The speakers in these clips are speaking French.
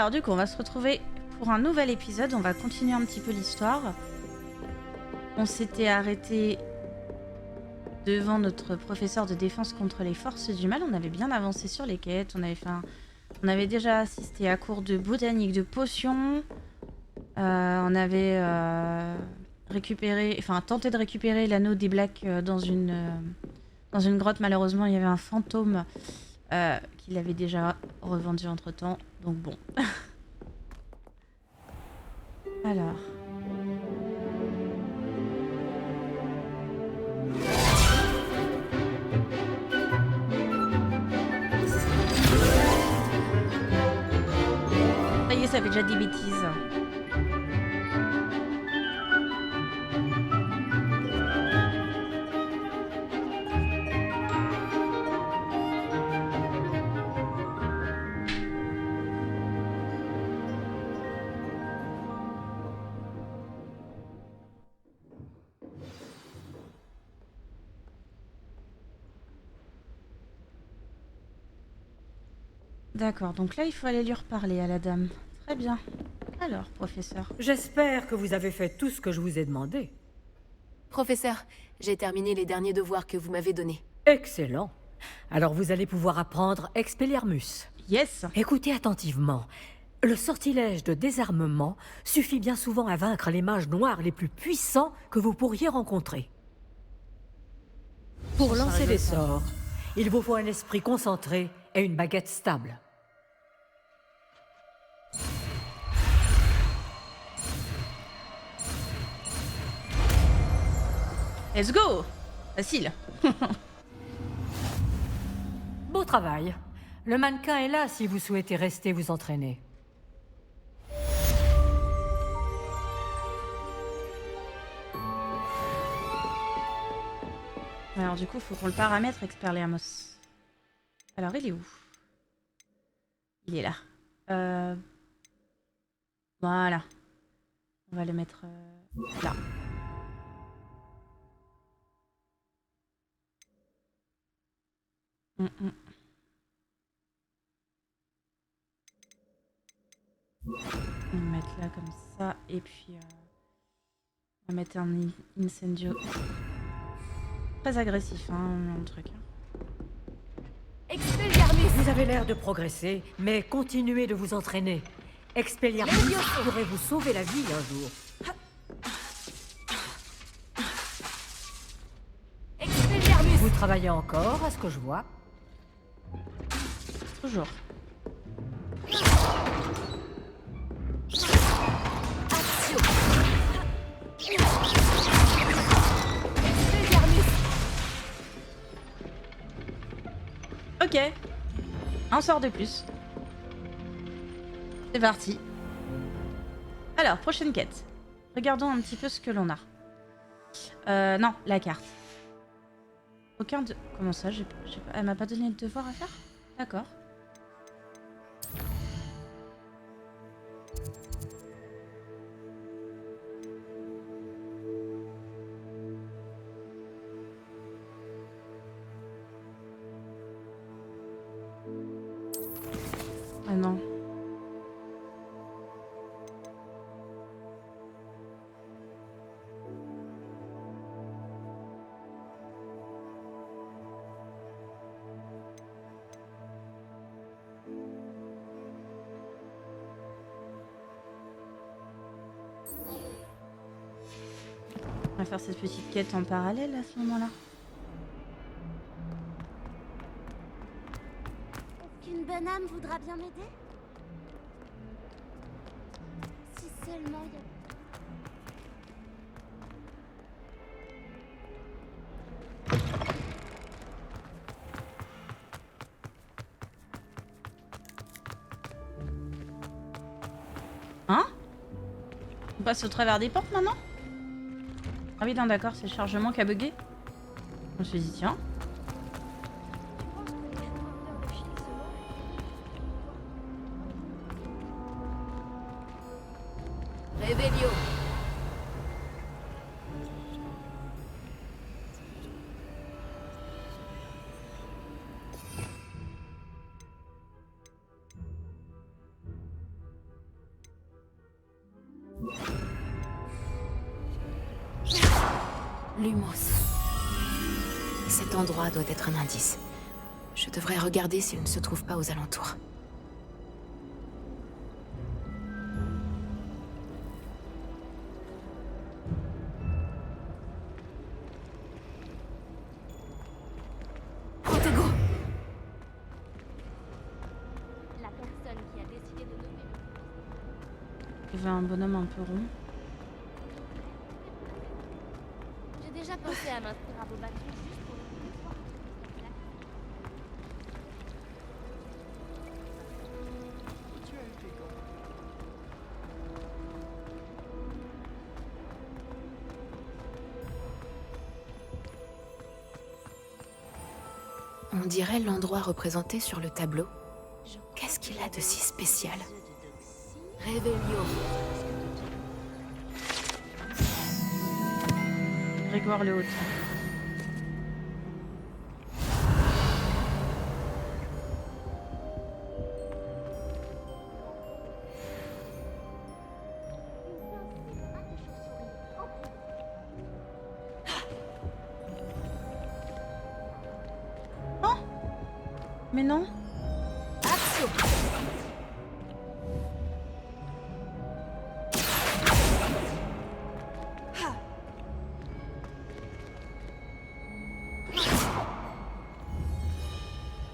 Alors du coup, on va se retrouver pour un nouvel épisode. On va continuer un petit peu l'histoire. On s'était arrêté devant notre professeur de défense contre les forces du mal. On avait bien avancé sur les quêtes. On avait déjà assisté à cours de botanique, de potions. On avait tenté de récupérer l'anneau des Blacks dans une grotte. Malheureusement, il y avait un fantôme qu'il avait déjà revendu entre-temps. Donc bon. Alors. Ça y est, ça fait déjà des bêtises. D'accord, donc là, il faut aller lui reparler à la dame. Très bien. Alors, professeur. J'espère que vous avez fait tout ce que je vous ai demandé. Professeur, j'ai terminé les derniers devoirs que vous m'avez donnés. Excellent. Alors vous allez pouvoir apprendre Expelliarmus. Yes. Écoutez attentivement. Le sortilège de désarmement suffit bien souvent à vaincre les mages noirs les plus puissants que vous pourriez rencontrer. Pour lancer des sorts, il vous faut un esprit concentré et une baguette stable. Let's go. Facile. Beau travail. Le mannequin est là si vous souhaitez rester vous entraîner. Alors du coup, il faut qu'on le paramètre Expelliarmus. Alors, il est où? Il est là. Voilà. On va le mettre là. On va le mettre là comme ça. Et puis, on va mettre un incendio. Très agressif, hein, le truc. Expelliarmus! Vous avez l'air de progresser, mais continuez de vous entraîner. Expelliarmus pourrait vous sauver la vie un jour. Expelliarmus! Vous travaillez encore, à ce que je vois. Toujours. Accio! Expelliarmus! Ok. Un sort de plus. C'est parti. Alors, prochaine quête. Regardons un petit peu ce que l'on a. Non, la carte. Aucun de... Comment ça Elle m'a pas donné de devoir à faire? D'accord. Ah non. On va faire cette petite quête en parallèle à ce moment-là. Est-ce qu'une bonne âme voudra bien m'aider? Si seulement il y a... Hein? On passe au travers des portes maintenant? Ah oui, non, d'accord, c'est le chargement qui a bugué. Je me suis dit, tiens. Revelio! Lumos. Cet endroit doit être un indice. Je devrais regarder s'il ne se trouve pas aux alentours. Protego! La personne qui a décidé de nommer Il y avait un bonhomme un peu rond. J'ai déjà pensé à m'inscrire à vos bâtons juste pour le soir. On dirait l'endroit représenté sur le tableau. Qu'est-ce qu'il a de si spécial? Réveillon. Grégoire le Haut. Mais non. Action!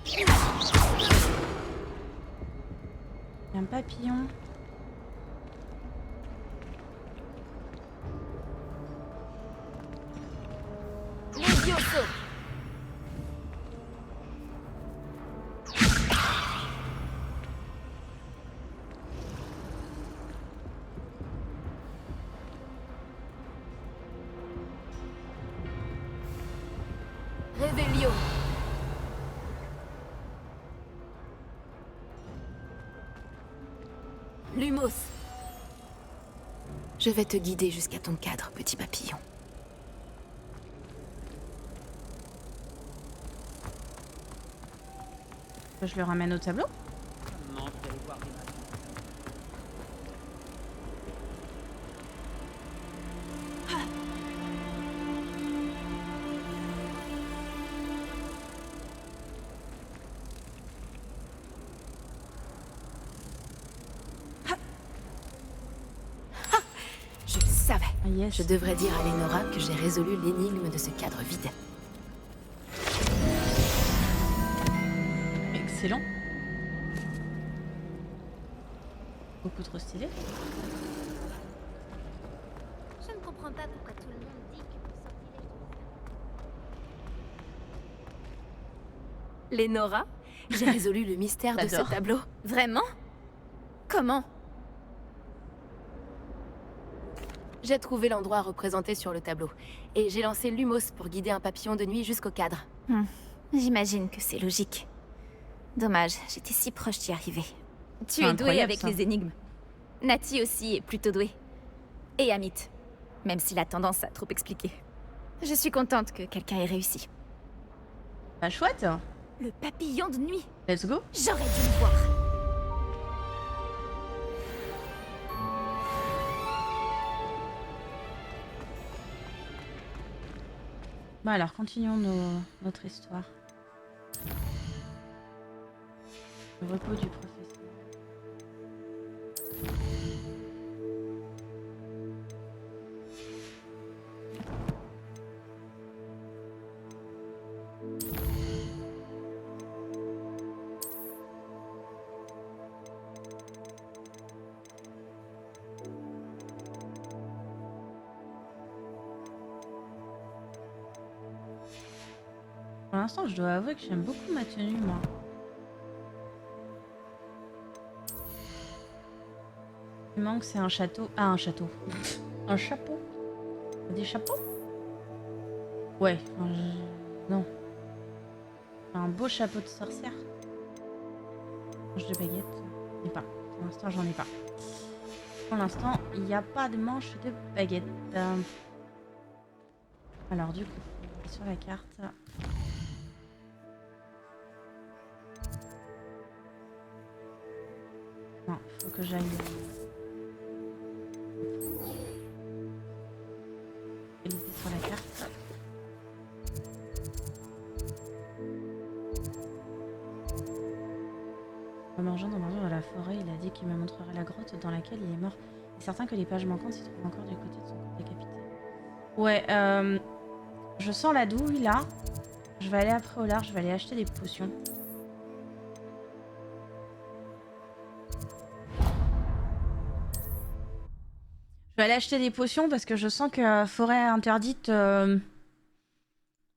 Il y a un papillon. Levioso! Réveillon. Lumos. Je vais te guider jusqu'à ton cadre, petit papillon. Je le ramène au tableau. Je le savais. Ah, yes. Je devrais dire à Lenora que j'ai résolu l'énigme de ce cadre vide. Excellent. Beaucoup trop stylé. Je ne comprends pas pourquoi tout le monde dit que mon sortilège Lenora, j'ai résolu le mystère de ce J'adore. tableau. Vraiment? Comment? J'ai trouvé l'endroit représenté sur le tableau. Et j'ai lancé Lumos pour guider un papillon de nuit jusqu'au cadre. J'imagine que c'est logique. Dommage, j'étais si proche d'y arriver. Tu es doué Incroyable, avec ça. les énigmes. Nati aussi est plutôt douée. Et Amit, même s'il a tendance à trop expliquer. Je suis contente que quelqu'un ait réussi. Bah chouette. Le papillon de nuit, Let's go. j'aurais dû le voir. Bah alors, continuons notre histoire. Le repos du professeur. Pour l'instant, je dois avouer que j'aime beaucoup ma tenue, moi. Il manque, c'est un château. Ah, un château. Un chapeau. Des chapeaux? Ouais. Non. Un beau chapeau de sorcière. Manche de baguette. J'en ai pas. Pour l'instant, j'en ai pas. Pour l'instant, il n'y a pas de manche de baguette. Alors, du coup, sur la carte. Non, faut que j'aille. localiser sur la carte. En marchant dans la forêt, il a dit qu'il me montrerait la grotte dans laquelle il est mort. Il est certain que les pages manquantes s'y trouvent encore du côté de son corps décapité. Ouais, je sens la douille là. Je vais aller après au large, je vais aller acheter des potions. Je vais aller acheter des potions parce que je sens que forêt interdite, à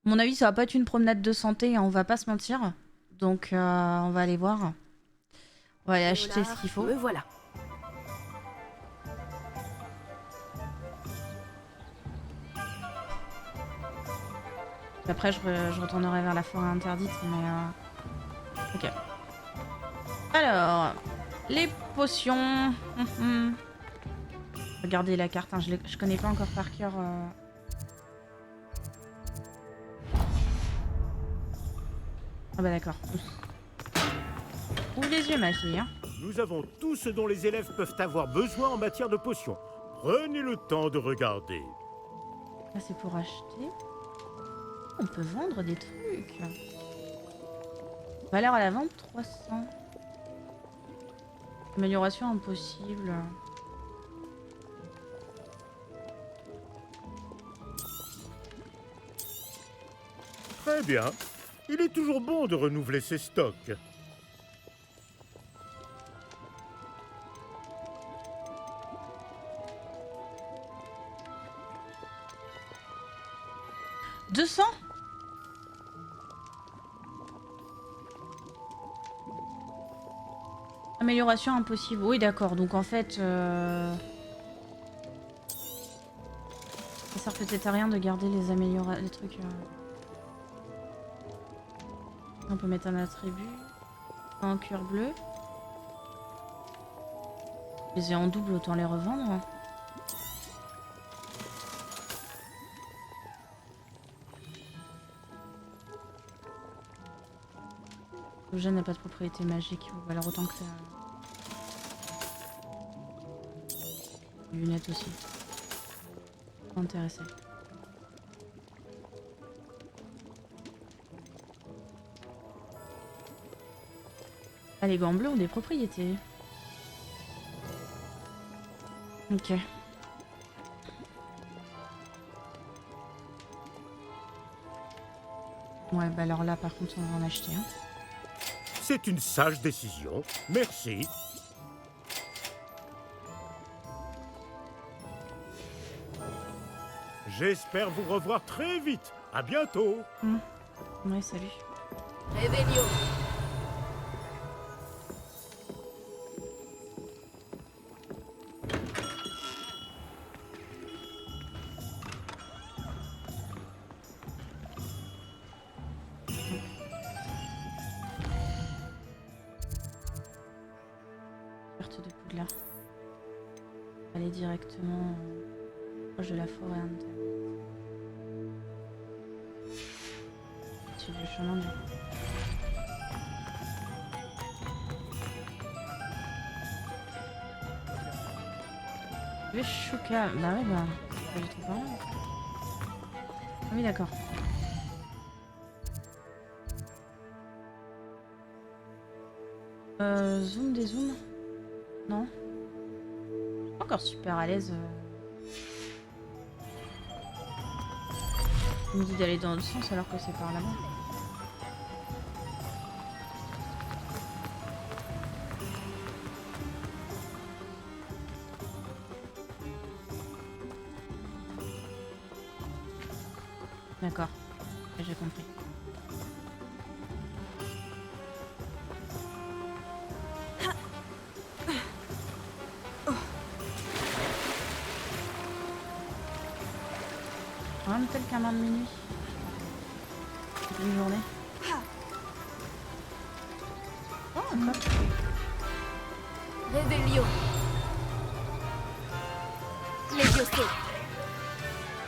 mon avis, ça va pas être une promenade de santé, hein, on va pas se mentir. Donc, on va aller voir. On va aller acheter ce qu'il faut. Me voilà. Après, je retournerai vers la forêt interdite, mais... Ok. Alors, les potions... Regardez la carte, hein, je connais pas encore par cœur... Ah bah d'accord. Ouvre les yeux, ma fille. Hein. Nous avons tout ce dont les élèves peuvent avoir besoin en matière de potions. Prenez le temps de regarder. Là, c'est pour acheter. On peut vendre des trucs. Valeur à la vente, 300. Amélioration impossible. Très bien. Il est toujours bon de renouveler ses stocks. « 200 » Amélioration impossible. Oui, d'accord. Donc en fait... Ça sert peut-être à rien de garder les améliorations... Les trucs... On peut mettre un attribut. Un cuir bleu. Je les ai en double, autant les revendre. L'objet n'a pas de propriété magique. Alors autant que ça... Lunettes aussi. Pas intéressé. Ah, les gants bleus ont des propriétés. Ok. Ouais, bah alors là, par contre, on va en acheter un. C'est une sage décision. Merci. J'espère vous revoir très vite. À bientôt. Ouais, salut. Réveillon. Carte de Poudlard. Aller directement proche de la forêt interne. Suivre le chemin du... Le chouka. Bah ouais, bah... c'est pas du tout par là. Ah oui, d'accord. Zoom des zooms. Non. Je suis pas encore super à l'aise. Il me dit d'aller dans le sens alors que c'est par là-bas. D'accord. J'ai compris. Rien de tel qu'un bain de minuit. C'est une journée. Oh, encore. Réveillon. Levioso.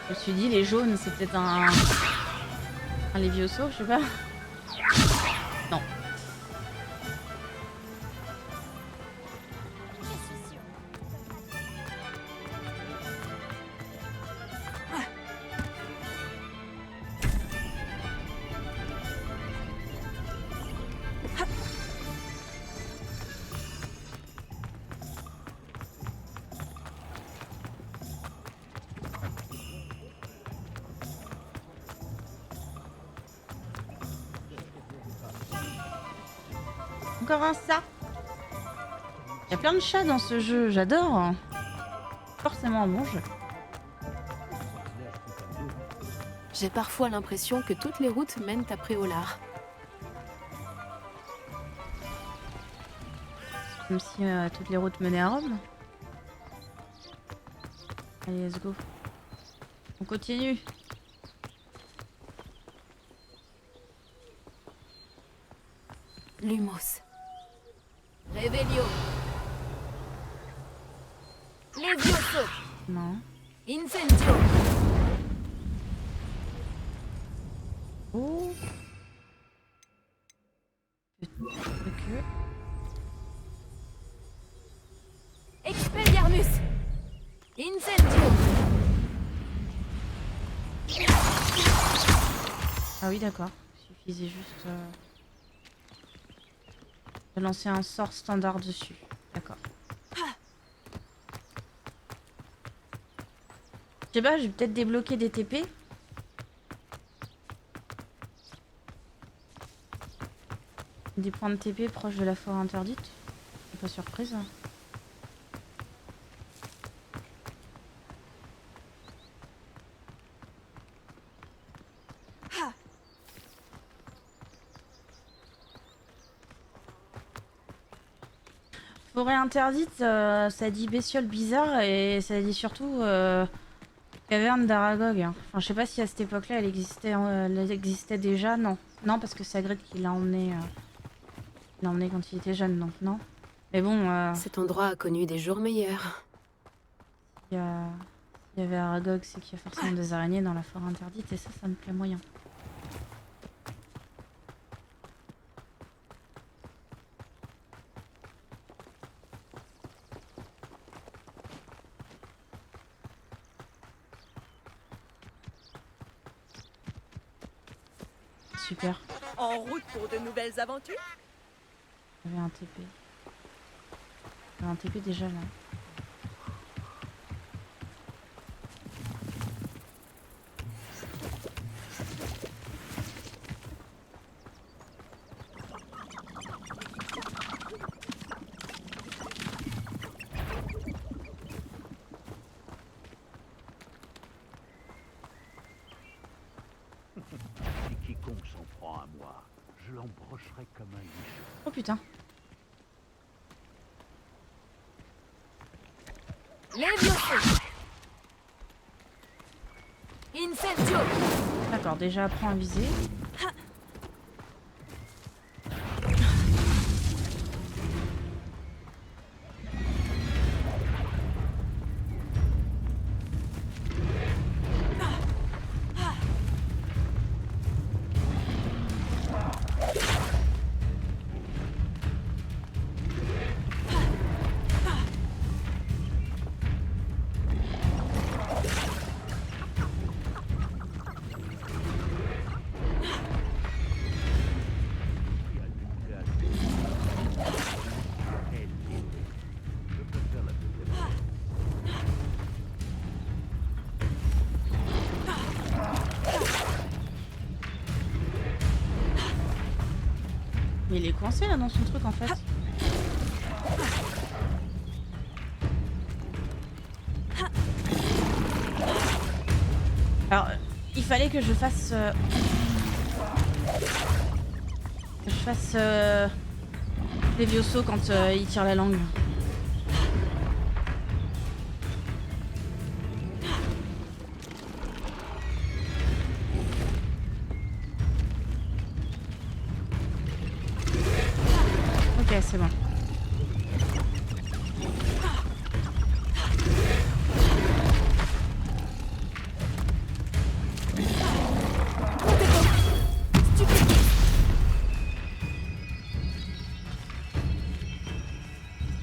Je me suis dit, les jaunes, c'est peut-être un Levioso, je sais pas. Non. Je suis sûre. encore un chat. Il y a plein de chats dans ce jeu, j'adore. Forcément un bon jeu. J'ai parfois l'impression que toutes les routes mènent à Préolard. Comme si toutes les routes menaient à Rome. Allez, let's go. On continue. Lumos. Revelio. Levioso. Non. Incendio. Oh. Que... Expelliarmus. Incendio. Ah oui, d'accord. Il suffisait juste de lancer un sort standard dessus. D'accord. Je sais pas, je vais peut-être débloquer des TP. Des points de TP proches de la forêt interdite. C'est pas surprise. Forêt interdite, ça dit bestiole bizarre et ça dit surtout caverne d'Aragog. Enfin, je sais pas si à cette époque-là elle existait déjà. Non, non parce que c'est Hagrid qui l'a emmené quand il était jeune, donc non. Mais bon, Cet endroit a connu des jours meilleurs. il y avait Aragog, c'est qu'il y a forcément des araignées dans la forêt interdite et ça me plaît moyen. Super. En route pour de nouvelles aventures? Il y avait un TP. Il y avait un TP déjà là. Si quiconque s'en prend à moi, je l'embrocherai comme un nichon. Oh putain. Levioso. Incendio. D'accord, déjà apprends à viser. Mais il est coincé là dans son truc en fait. Alors, il fallait que je fasse... Levioso quand il tire la langue. Ok, c'est bon.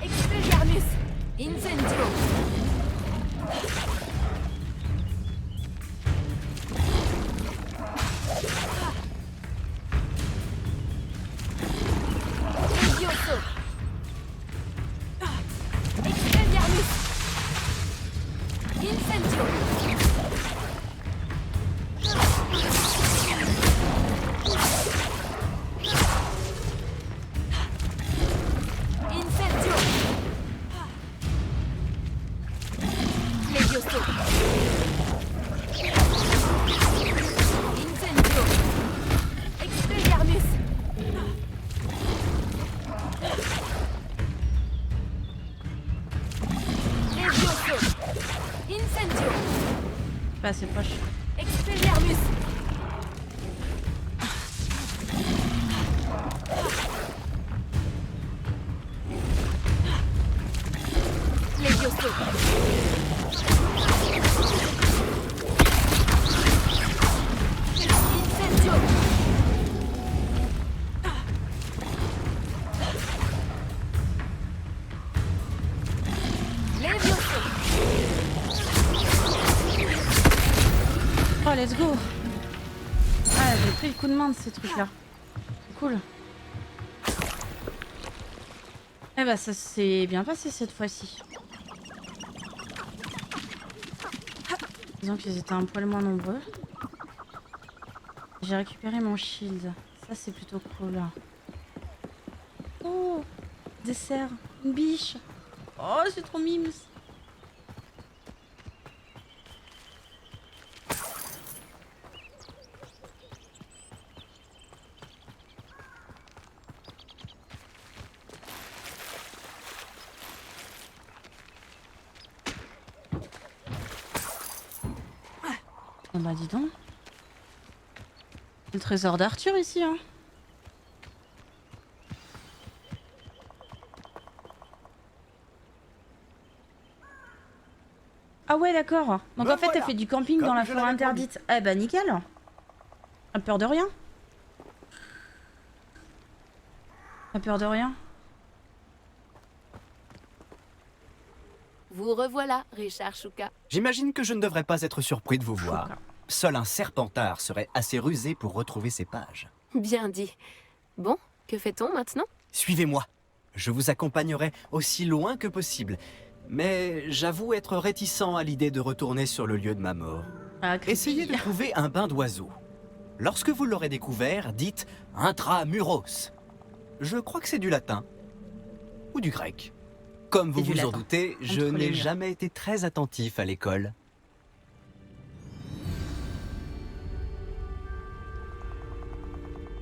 Expelliarmus. Incendio. Levioso. Oh, let's go. Ah, j'ai pris le coup de main de ces trucs-là. C'est cool. Eh bah, ça s'est bien passé cette fois-ci. Disons qu'ils étaient un poil moins nombreux. J'ai récupéré mon shield. Ça, c'est plutôt cool. Oh, dessert, une biche. Oh, c'est trop mimes. Oh bah dis donc. Le trésor d'Arthur ici, hein. Ah ouais, d'accord. Donc en fait, elle fait du camping dans la forêt interdite. Eh bah nickel. T'as peur de rien? T'as peur de rien? Vous revoilà, Richard Shuka. J'imagine que je ne devrais pas être surpris de vous voir. Seul un serpentard serait assez rusé pour retrouver ces pages. Bien dit. Bon, que fait-on maintenant? Suivez-moi. Je vous accompagnerai aussi loin que possible. Mais j'avoue être réticent à l'idée de retourner sur le lieu de ma mort. Ah, creepy. Essayez de trouver un bain d'oiseau. Lorsque vous l'aurez découvert, dites « intramuros ». Je crois que c'est du latin. Ou du grec. Comme vous C'est du vous en latin. doutez, je Entre les n'ai murs. jamais été très attentif à l'école.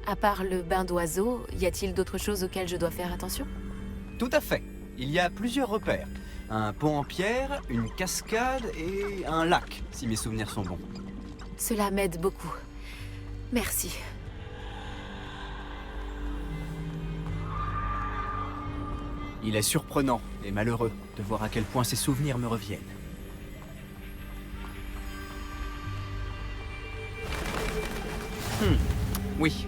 À part le bain d'oiseau, y a-t-il d'autres choses auxquelles je dois faire attention? Tout à fait. Il y a plusieurs repères. Un pont en pierre, une cascade et un lac, si mes souvenirs sont bons. Cela m'aide beaucoup. Merci. Il est surprenant et malheureux de voir à quel point ces souvenirs me reviennent. Oui.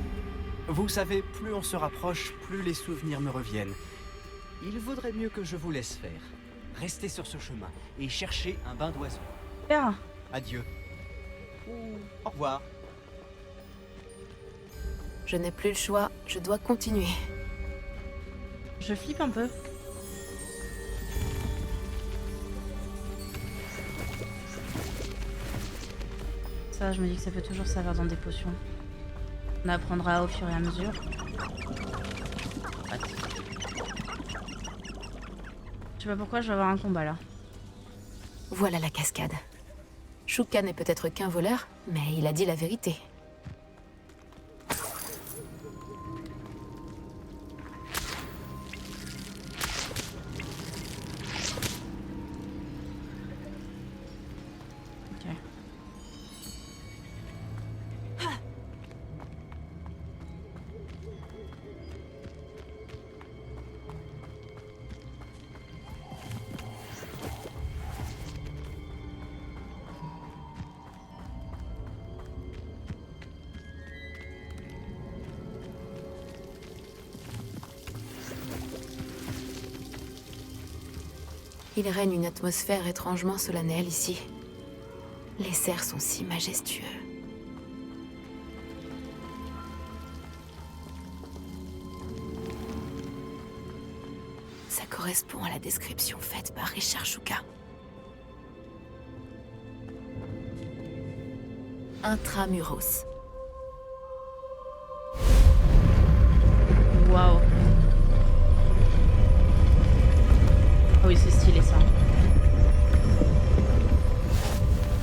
Vous savez, plus on se rapproche, plus les souvenirs me reviennent. Il vaudrait mieux que je vous laisse faire. Restez sur ce chemin et cherchez un bain d'oiseau. Super. Adieu. Au revoir. Je n'ai plus le choix, je dois continuer. Je flippe un peu. Ça, je me dis que ça peut toujours servir dans des potions. On apprendra au fur et à mesure. What? Je sais pas pourquoi je vais avoir un combat là. Voilà la cascade. Shuka n'est peut-être qu'un voleur, mais il a dit la vérité. Ok. Il règne une atmosphère étrangement solennelle ici. Les cerfs sont si majestueux. Ça correspond à la description faite par Richard Shuka. Intramuros. Waouh. Ah oui, c'est stylé ça.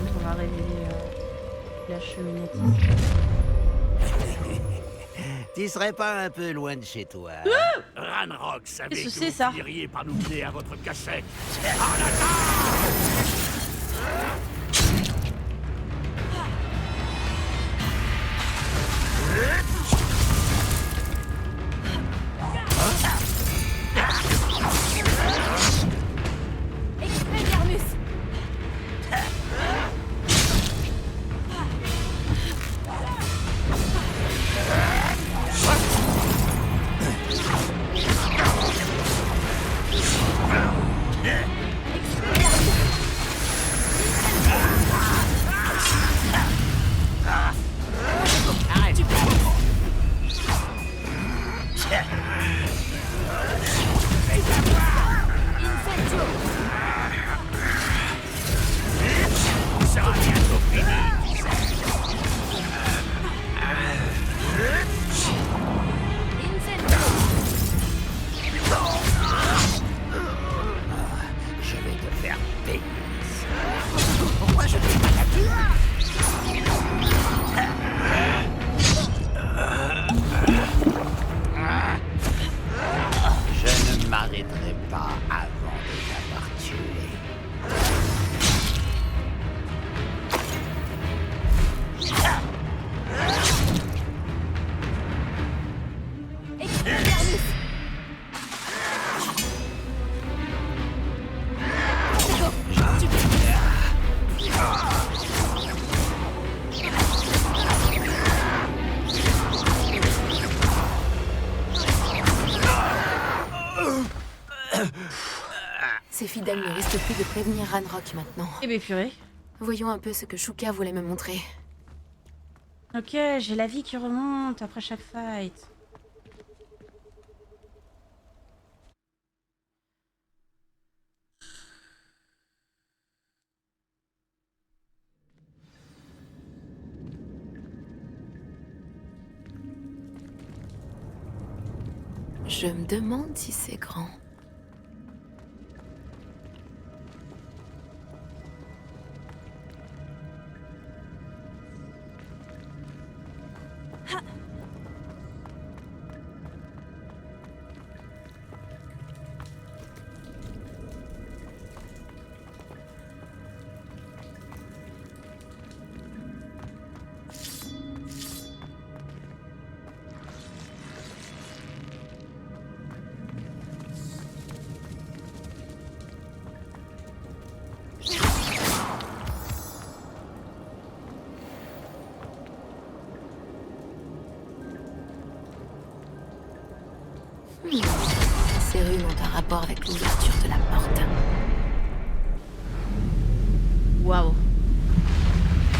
Donc on va révéler la cheminette ici. Tu serais pas un peu loin de chez toi? Ranrock savait Qu'est-ce que que c'est, vous ça? finiriez par nous mener à votre cachette. Expelliarmus! fidèles ne risquent plus de prévenir Ranrock maintenant. Eh ben purée. Voyons un peu ce que Shuka voulait me montrer. Ok, j'ai la vie qui remonte après chaque fight. Je me demande si c'est grand. Ces runes ont un rapport avec l'ouverture de la porte. Waouh.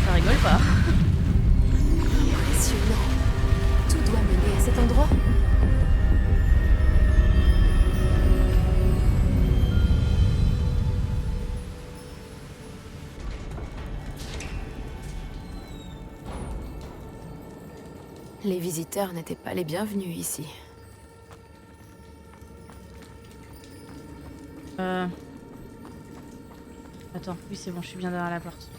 Ça rigole pas. Impressionnant. Tout doit mener à cet endroit. Les visiteurs n'étaient pas les bienvenus ici. Attends, oui c'est bon, je suis bien derrière la porte.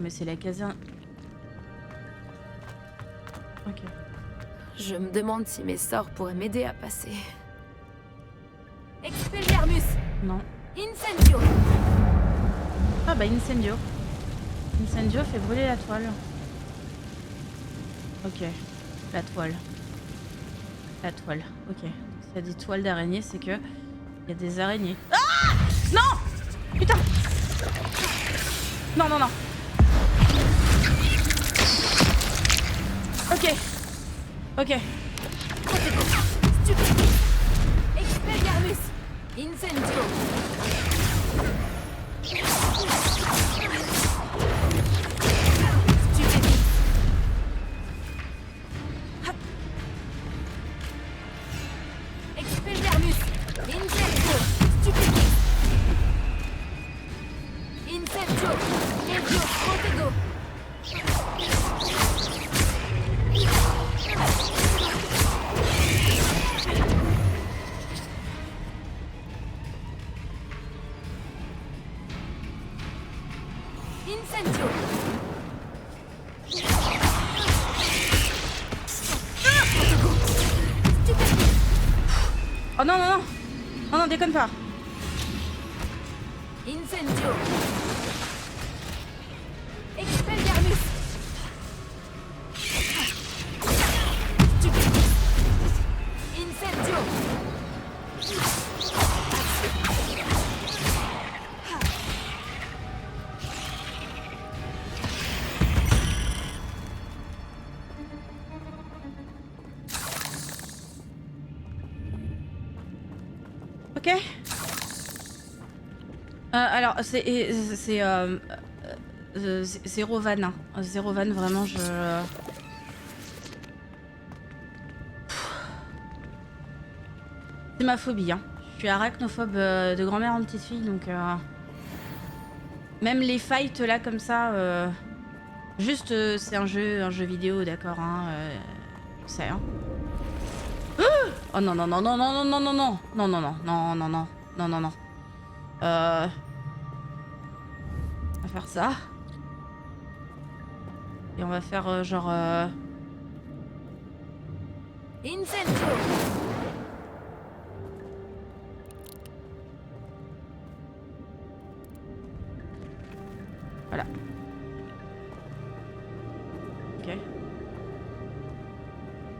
Mais c'est la caserne. Ok. Je me demande si mes sorts pourraient m'aider à passer. Expelliarmus! Non. Incendio! Ah bah Incendio. Incendio fait brûler la toile. Ok. La toile. La toile. Ok. S'il y a des toiles d'araignées, c'est que il y a des araignées. Ah! Non! Putain! Non, non, non. Ok. Ok. Expelliarmus! Incendio! Expelliarmus! Incendio! Stupéfie! Incendio! Incendio! Protego! Incendio! Oh non, non, non! Non, non, déconne pas! Incendio! Expelliarmus! Stupéfie! Incendio! Ok. Alors, c'est Zéro van. Hein. Zéro van, vraiment, je... C'est ma phobie. Hein. Je suis arachnophobe de grand-mère en petite fille, donc... Même les fights, là, comme ça... Juste, c'est un jeu vidéo, d'accord, hein. Je sais, hein. Oh non, non, non, non, non, non, non, non, non, non, non, non, non, non, non, non, non, non. On va faire ça. Et on va faire genre... Incendio! Voilà. Ok. Il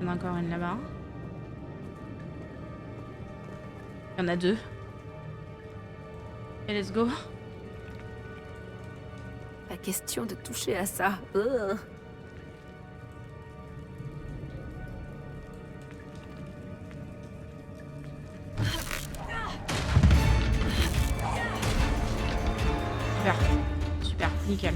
y en a encore une là-bas. Il y en a deux. Et let's go. Pas question de toucher à ça. Super. Super, nickel.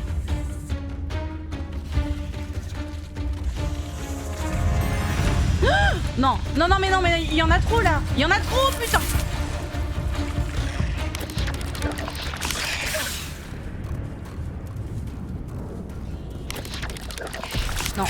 Non, non, non, mais il y en a trop là. Il y en a trop, putain. Non.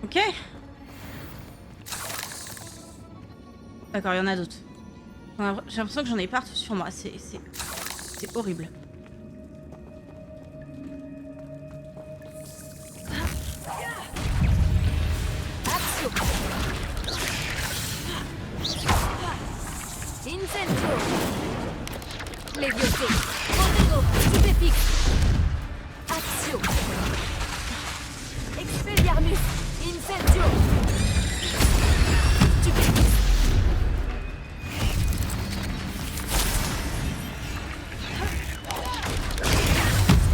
Ok. D'accord, il y en a d'autres. J'ai l'impression que j'en ai partout sur moi. C'est horrible. Incendio. Levioso. Protego. Stupéfix. Accio. Expelliarmus. Incendio. Stupéfix.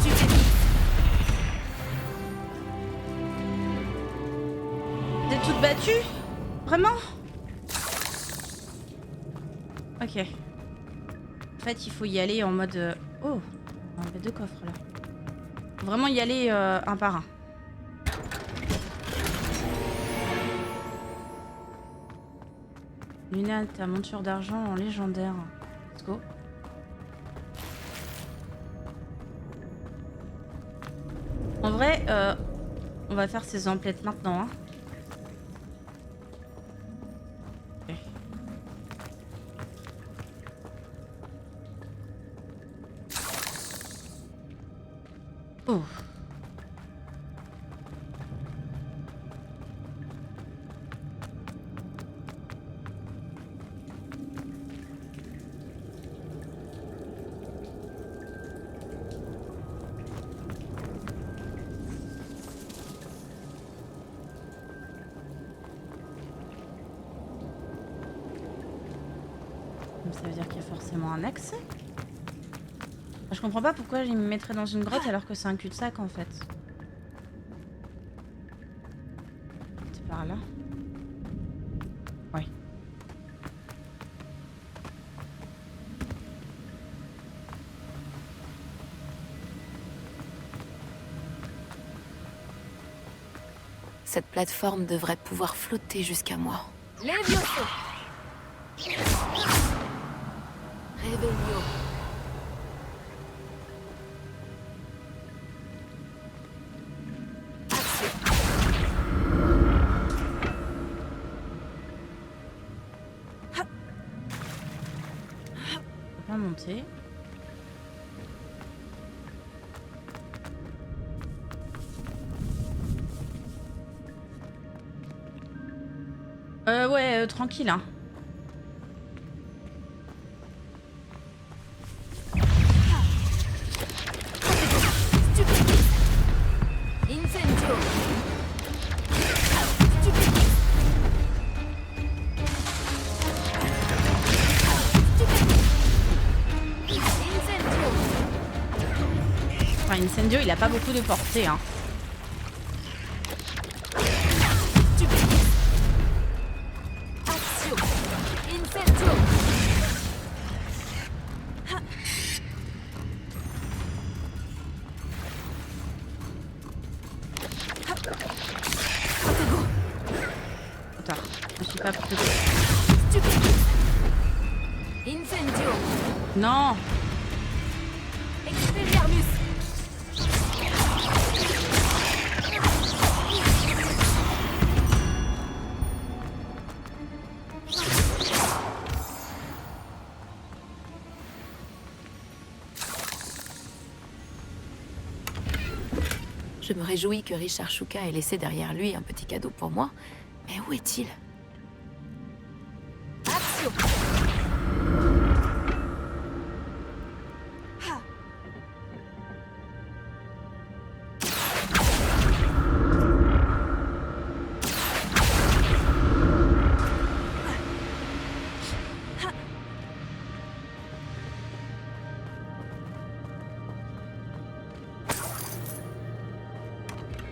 Stupéfix. T'es toute battue? Vraiment? Ok. En fait, il faut y aller en mode... Oh, il y a deux coffres là. Faut vraiment y aller un par un. Luna, ta monture d'argent en légendaire. Let's go. En vrai, on va faire ces emplettes maintenant. Hein. Ok. Oh. Donc ça veut dire qu'il y a forcément un accès. Je comprends pas pourquoi il me mettrait dans une grotte alors que c'est un cul-de-sac en fait. C'est par là. Ouais. Cette plateforme devrait pouvoir flotter jusqu'à moi. Levioso. Revelio. Pas monter. Ouais, tranquille, hein. Incendio. Enfin, Incendio, il a pas beaucoup de portée, hein. Accio. Incendio. Trop tard. Je suis pas prête. Incendio. Non. Expelliarmus. Je me réjouis que Richard Shuka ait laissé derrière lui un petit cadeau pour moi. Mais où est-il? Action!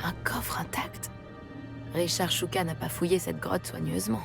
Un coffre intact? Richard Shuka n'a pas fouillé cette grotte soigneusement.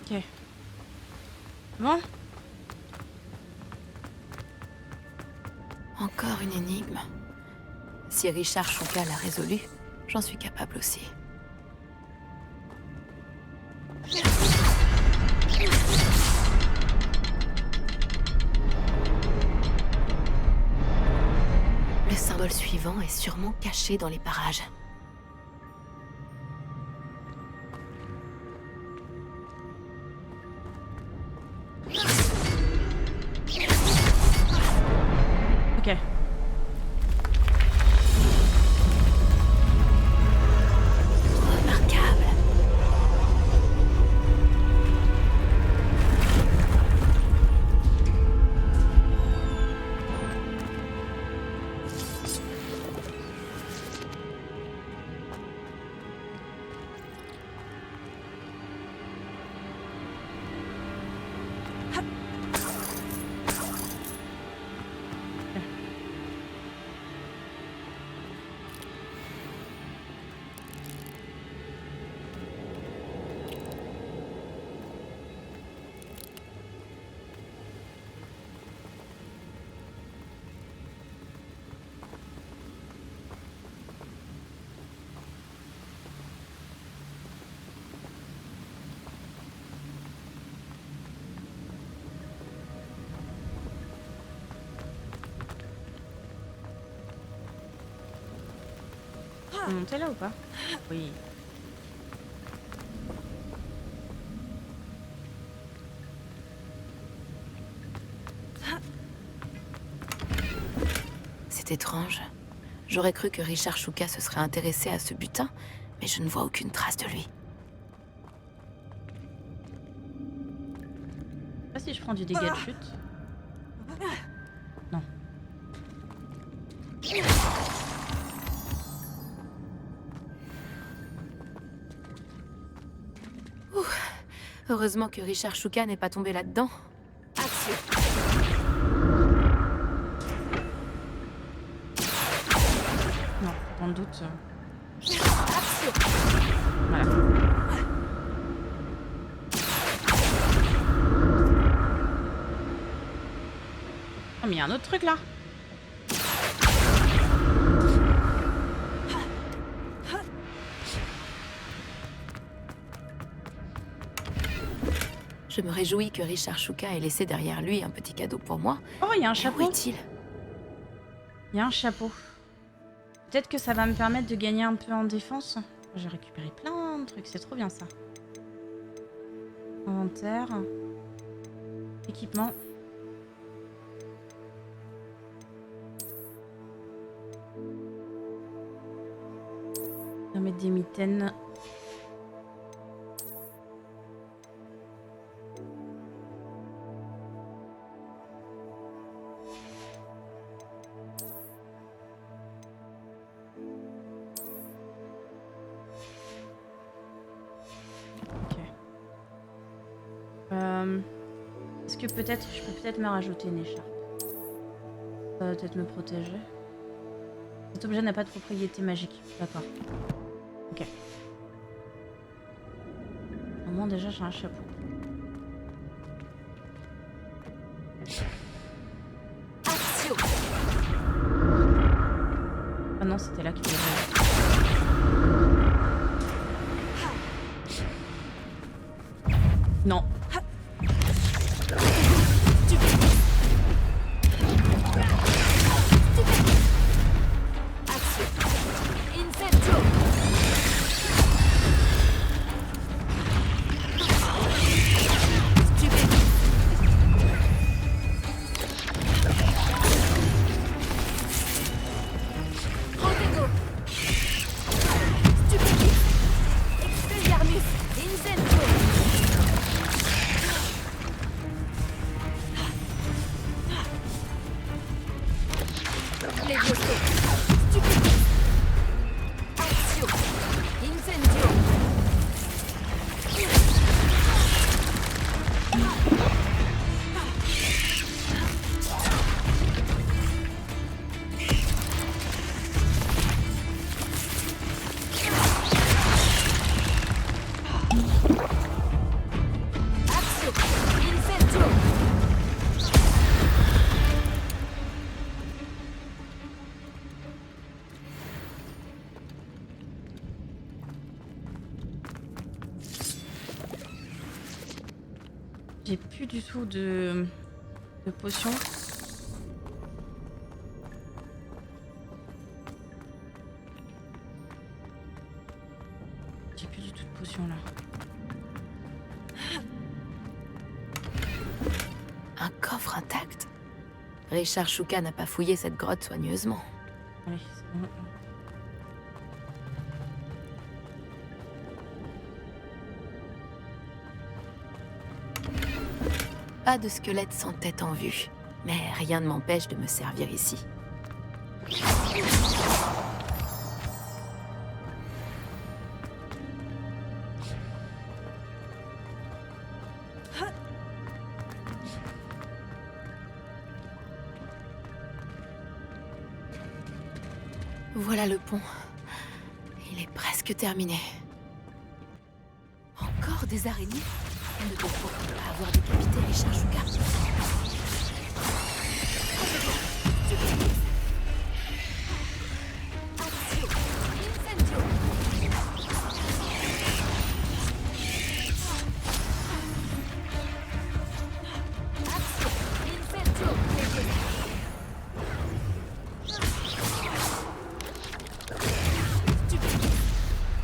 Ok. Bon. Encore une énigme. Si Richard Shuka l'a résolue, j'en suis capable aussi. Le symbole suivant est sûrement caché dans les parages. Ok. Remarquable. On peut monter là ou pas? Oui. C'est étrange. J'aurais cru que Richard Shuka se serait intéressé à ce butin, mais je ne vois aucune trace de lui. Je sais pas si je prends du dégât de chute. Non. Heureusement que Richard Shuka n'est pas tombé là-dedans. Action. Non, dans le doute. Action. Voilà. Oh, mais il y a un autre truc là. Je me réjouis que Richard Shuka ait laissé derrière lui un petit cadeau pour moi. Oh, il y a un Où chapeau. est-il? Il y a un chapeau. Peut-être que ça va me permettre de gagner un peu en défense. J'ai récupéré plein de trucs, c'est trop bien ça. Inventaire. Équipement. On va mettre des mitaines. Est-ce que peut-être je peux peut-être me rajouter une écharpe? Ça va peut-être me protéger. Cet objet n'a pas de propriété magique. D'accord. Ok. Au moins déjà j'ai un chapeau. Action. Ah non, c'était là qu'il fallait. Non. J'ai plus du tout de potions. J'ai plus du tout de potions là. Un coffre intact. Richard Shuka n'a pas fouillé cette grotte soigneusement. Allez, c'est bon. Pas de squelette sans tête en vue, mais rien ne m'empêche de me servir ici. Voilà le pont. Il est presque terminé. Encore des araignées? On ne peut pas avoir décapité Richard Shuka. Action. Incendio. Action. Incendio.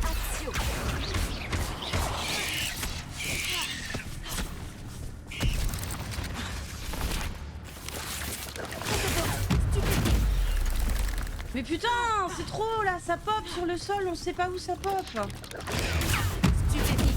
Action. Mais putain, c'est trop là, ça pop sur le sol, on sait pas où ça pop. Stupéfique.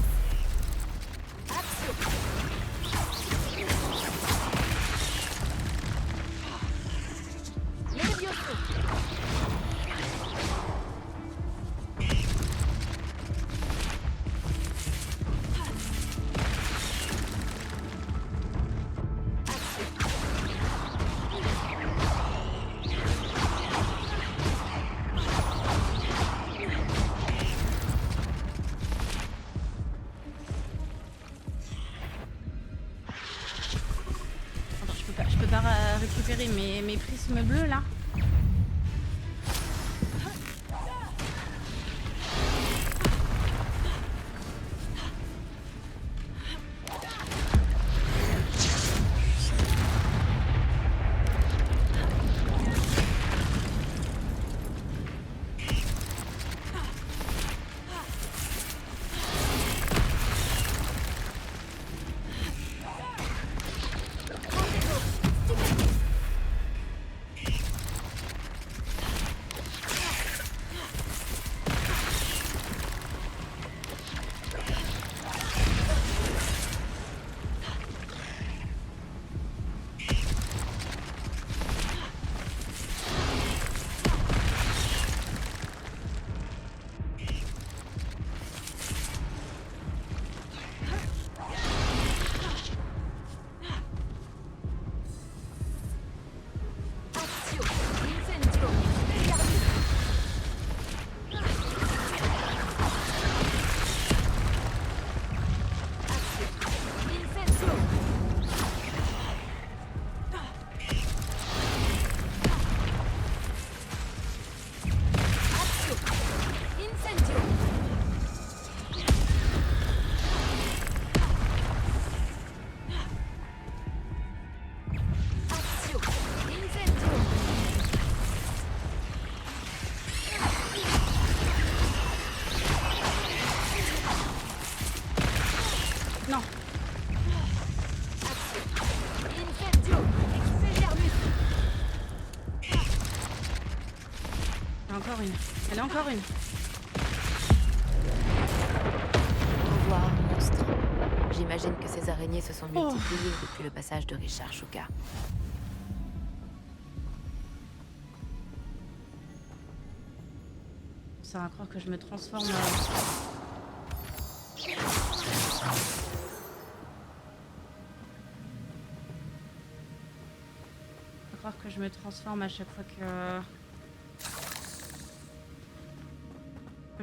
Je peux pas récupérer mes prismes bleus là. Non. Encore une. Elle est encore une. Au revoir, monstre. J'imagine que ces araignées se sont multipliées depuis le passage de Richard Shuka. Ça va croire que je me transforme. Que je me transforme à chaque fois que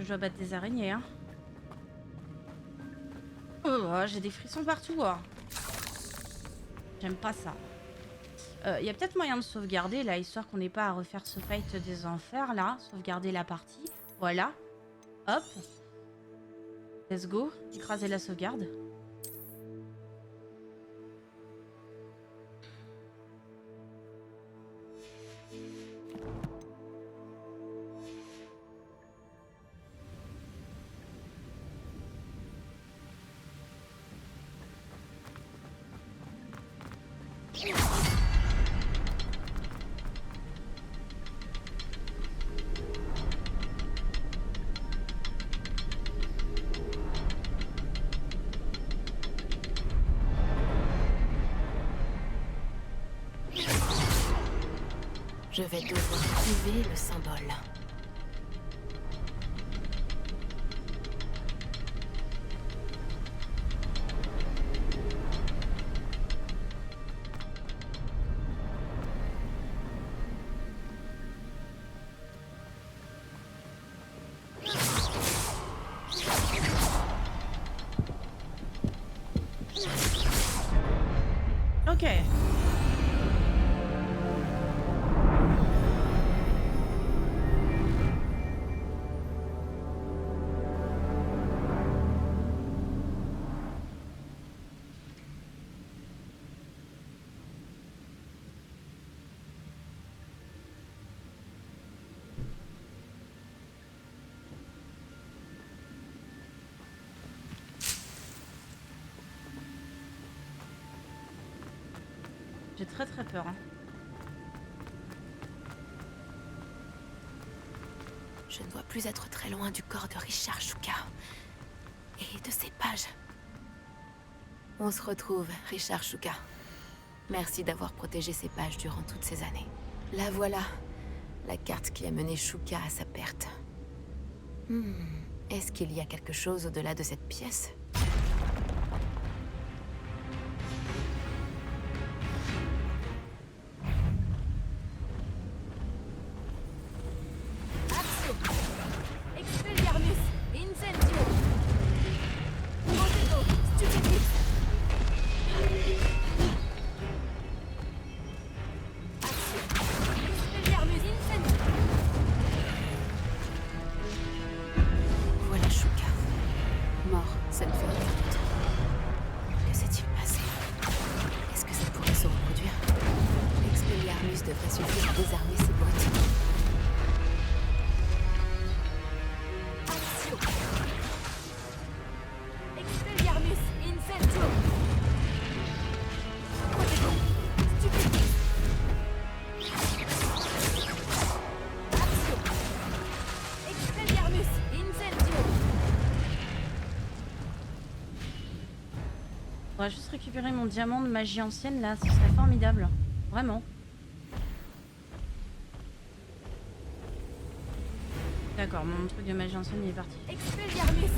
je dois battre des araignées, hein. Oh, j'ai des frissons partout, hein. J'aime pas ça. Y a peut-être moyen de sauvegarder là, histoire qu'on n'ait pas à refaire ce fight des enfers là. Sauvegarder la partie. Voilà. Hop. Let's go. Écraser la sauvegarde. Je vais devoir trouver le symbole. Ok. J'ai très peur. Hein. Je ne dois plus être très loin du corps de Richard Shuka. Et de ses pages. On se retrouve, Richard Shuka. Merci d'avoir protégé ces pages durant toutes ces années. La voilà, la carte qui a mené Shuka à sa perte. Est-ce qu'il y a quelque chose au-delà de cette pièce? On va juste récupérer mon diamant de magie ancienne là, ce serait formidable. Vraiment. D'accord, mon truc de magie ancienne il est parti. Expelliarmus.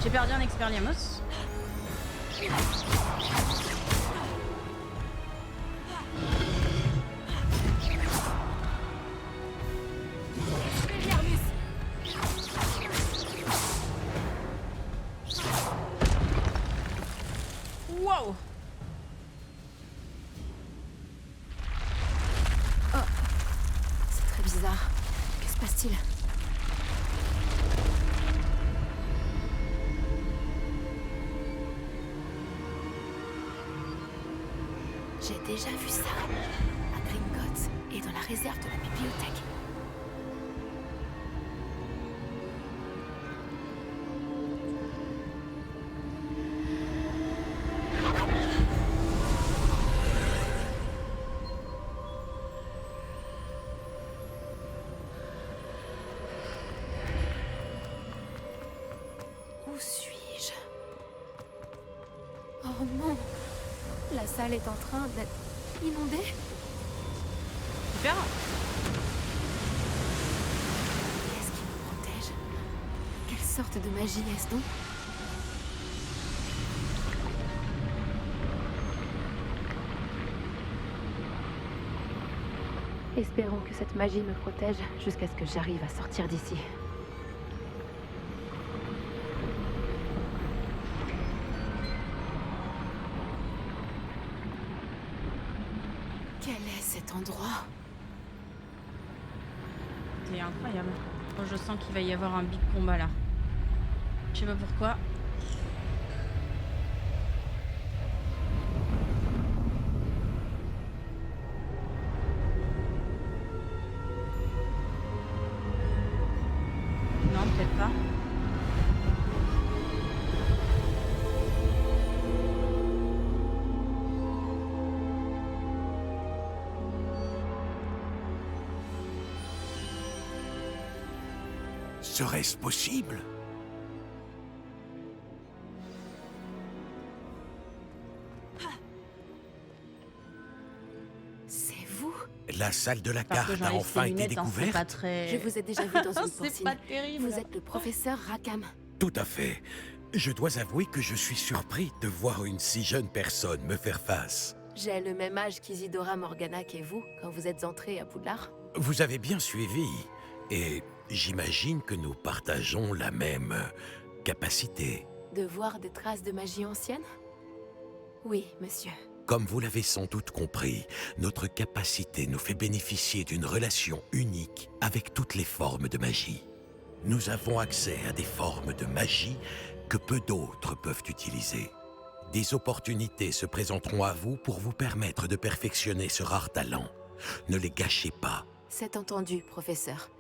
J'ai perdu un Expelliarmus. Wow. Oh, c'est très bizarre. Que se passe-t-il? J'ai déjà vu ça, à Gringotts et dans la réserve de la bibliothèque. Où suis-je? Oh non! La salle est en train d'être inondée. Super. Qu'est-ce qui me protège? Quel sorte de magie est-ce donc? Espérons que cette magie me protège jusqu'à ce que j'arrive à sortir d'ici. Quel est cet endroit? C'est incroyable. Bon, je sens qu'il va y avoir un big combat là. Je sais pas pourquoi. Non, peut-être pas. Serait-ce possible? C'est vous? La salle de la Parce que carte a j'enlève enfin ces été lunettes, hein, c'est découverte. pas très... Je vous ai déjà vu dans une C'est porcine. pas terrible. Vous êtes le professeur Rackham. Tout à fait. Je dois avouer que je suis surpris de voir une si jeune personne me faire face. J'ai le même âge qu'Isidora Morganac et vous quand vous êtes entrés à Poudlard. Vous avez bien suivi. Et j'imagine que nous partageons la même capacité. De voir des traces de magie ancienne? Oui, monsieur. Comme vous l'avez sans doute compris, notre capacité nous fait bénéficier d'une relation unique avec toutes les formes de magie. Nous avons accès à des formes de magie que peu d'autres peuvent utiliser. Des opportunités se présenteront à vous pour vous permettre de perfectionner ce rare talent. Ne les gâchez pas. C'est entendu, professeur.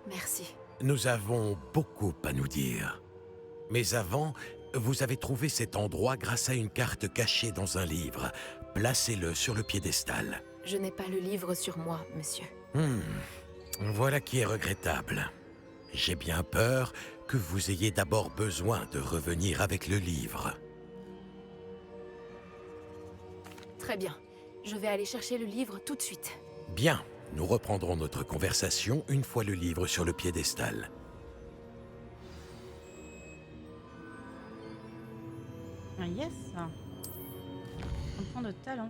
Merci. Nous avons beaucoup à nous dire. Mais avant, vous avez trouvé cet endroit grâce à une carte cachée dans un livre. Placez-le sur le piédestal. Je n'ai pas le livre sur moi, monsieur. Voilà qui est regrettable. J'ai bien peur que vous ayez d'abord besoin de revenir avec le livre. Très bien. Je vais aller chercher le livre tout de suite. Bien, nous reprendrons notre conversation une fois le livre sur le piédestal. Ah, yes. Un point de talent.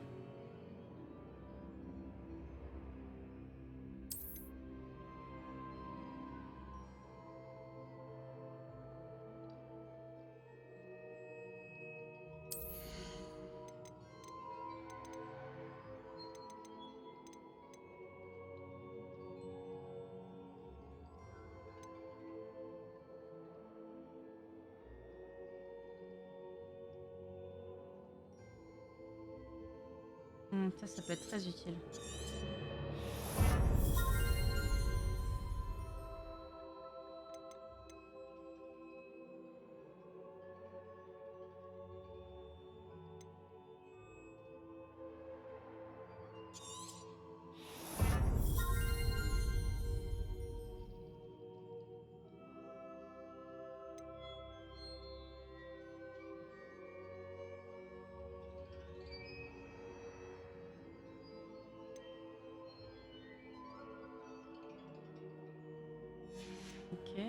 Ça peut être très utile. Ok.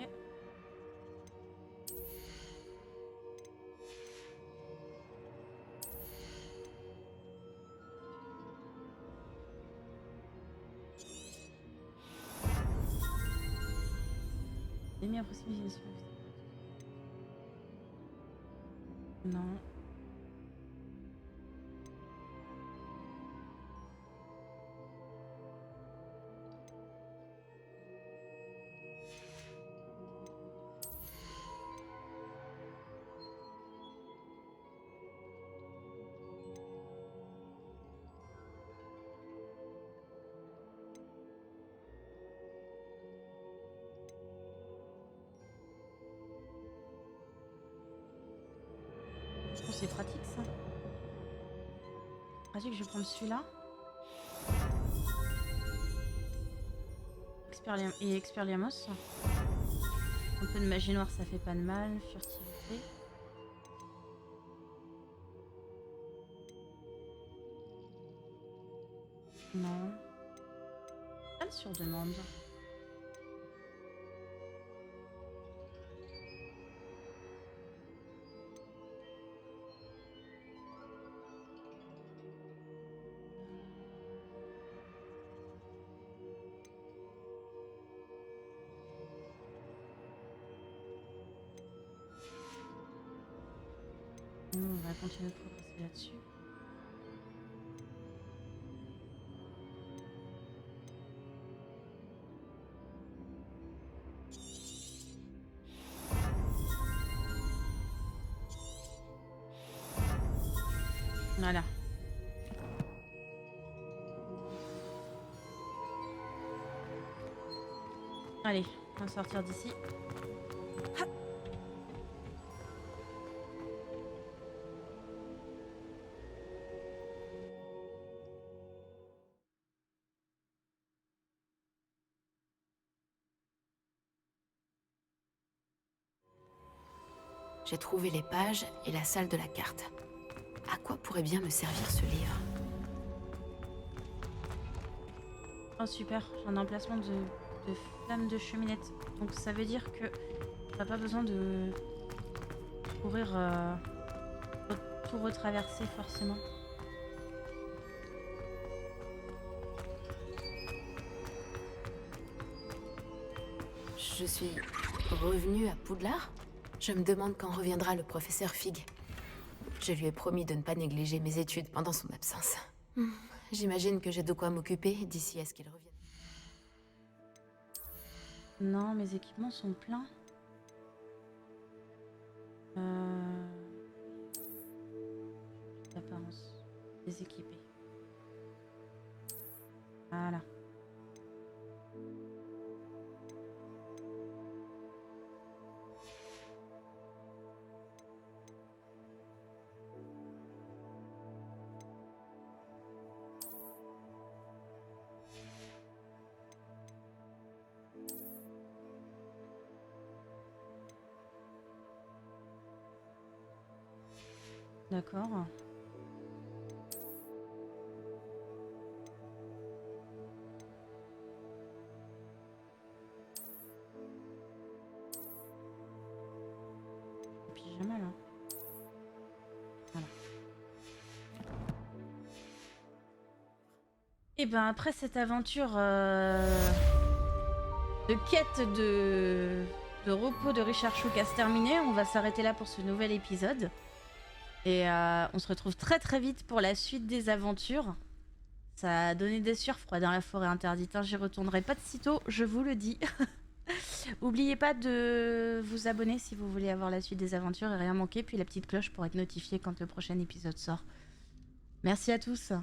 Demi approximation. Non. Oh, c'est pratique ça. Pratique, je vais prendre celui-là. Et Expelliarmus. Un peu de magie noire, ça fait pas de mal. Furtivité. Non. Pas sur demande. Nous, on va continuer de progresser là-dessus. Voilà. Allez, on va sortir d'ici. J'ai trouvé les pages et la salle de la carte. À quoi pourrait bien me servir ce livre? Oh super, j'ai un emplacement de flamme de cheminette. Donc ça veut dire que t'as pas besoin de courir tout retraverser forcément. Je suis revenue à Poudlard? Je me demande quand reviendra le professeur Fig. Je lui ai promis de ne pas négliger mes études pendant son absence. J'imagine que j'ai de quoi m'occuper d'ici à ce qu'il revienne. Non, mes équipements sont pleins. D'apparence. Déséquipé. Voilà. D'accord. Pyjama là. Voilà. Et ben après cette aventure de quête de repos de Richard Choucas terminée, on va s'arrêter là pour ce nouvel épisode. Et on se retrouve très très vite pour la suite des aventures. Ça a donné des surfroids dans la forêt interdite, hein. J'y retournerai pas de sitôt, je vous le dis. N'oubliez pas de vous abonner si vous voulez avoir la suite des aventures et rien manquer. Puis la petite cloche pour être notifié quand le prochain épisode sort. Merci à tous.